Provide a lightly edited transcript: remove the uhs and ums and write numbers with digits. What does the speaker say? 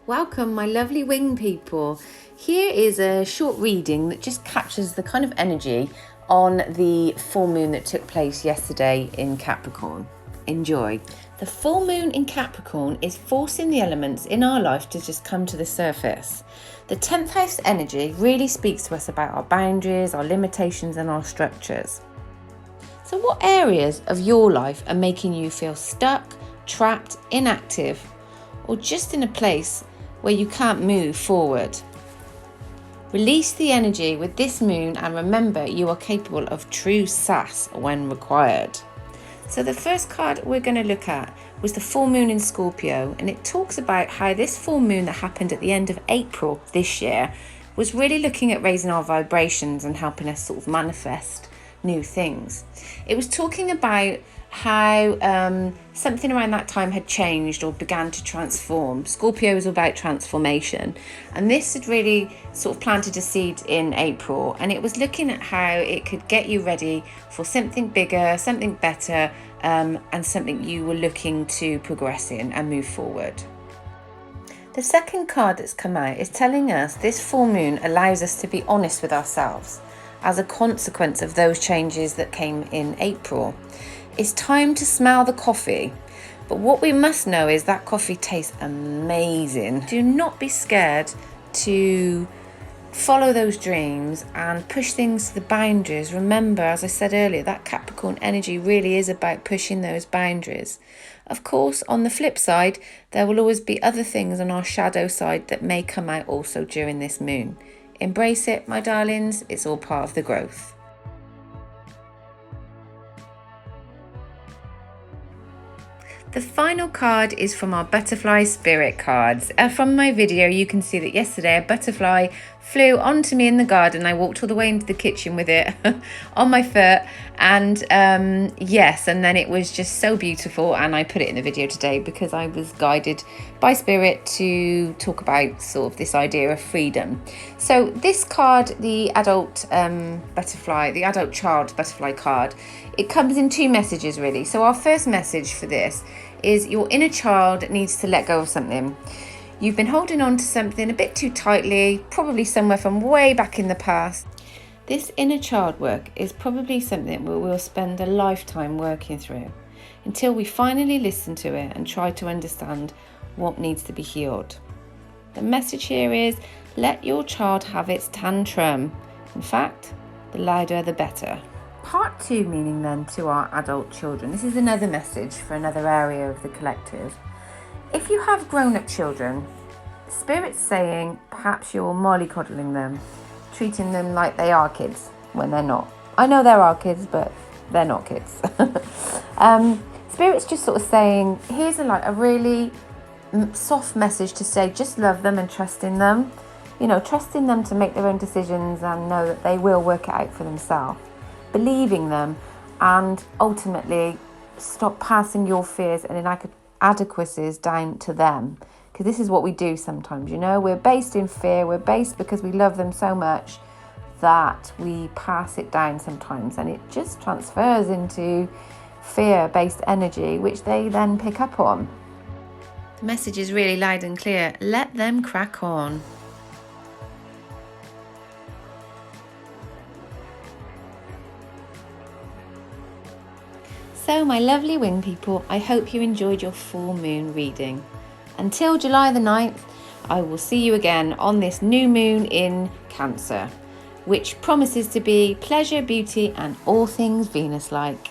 Welcome, my lovely wing people. Here is a short reading that just captures the kind of energy on the full moon that took place yesterday in Capricorn. Enjoy. The full moon in Capricorn is forcing the elements in our life to just come to the surface. The 10th house energy really speaks to us about our boundaries, our limitations, and our structures. So what areas of your life are making you feel stuck, trapped, inactive, or just in a place where you can't move forward? Release the energy with this moon and remember you are capable of true sass when required. So the first card we're going to look at was the full moon in Scorpio, and it talks about how this full moon that happened at the end of April this year was really looking at raising our vibrations and helping us sort of manifest new things. It was talking about how something around that time had changed or began to transform. Scorpio is about transformation, and this had really sort of planted a seed in April, and it was looking at how it could get you ready for something bigger, something better, and something you were looking to progress in and move forward. The second card that's come out is telling us this full moon allows us to be honest with ourselves as a consequence of those changes that came in April. It's time to smell the coffee, but what we must know is that coffee tastes amazing. Do not be scared to follow those dreams and push things to the boundaries. Remember, as I said earlier, that Capricorn energy really is about pushing those boundaries. Of course, on the flip side, there will always be other things on our shadow side that may come out also during this moon. Embrace it, my darlings. It's all part of the growth. The final card is from our butterfly spirit cards. From my video, you can see that yesterday a butterfly flew onto me in the garden. I walked all the way into the kitchen with it on my foot, and yes, and then it was just so beautiful, and I put it in the video today because I was guided by spirit to talk about sort of this idea of freedom. So this card, the adult butterfly, the adult child butterfly card, it comes in two messages really. So our first message for this is your inner child needs to let go of something. You've been holding on to something a bit too tightly, probably somewhere from way back in the past. This inner child work is probably something we will spend a lifetime working through until we finally listen to it and try to understand what needs to be healed. The message here is let your child have its tantrum. In fact, the louder the better. Part 2 meaning then to our adult children. This is another message for another area of the collective. If you have grown-up children, Spirit's saying perhaps you're mollycoddling them, treating them like they are kids when they're not. I know there are kids, but they're not kids. Spirit's just sort of saying, here's a really soft message to say, just love them and trust in them. You know, trusting them to make their own decisions and know that they will work it out for themselves. Believing them, and ultimately stop passing your fears and inadequacies down to them, because this is what we do sometimes. You know, we're based in fear, we're based because we love them so much that we pass it down sometimes, and it just transfers into fear-based energy, which they then pick up on. The message is really loud and clear. Let them crack on. So my lovely wing people, I hope you enjoyed your full moon reading. Until July the 9th, I will see you again on this new moon in Cancer, which promises to be pleasure, beauty, and all things Venus-like.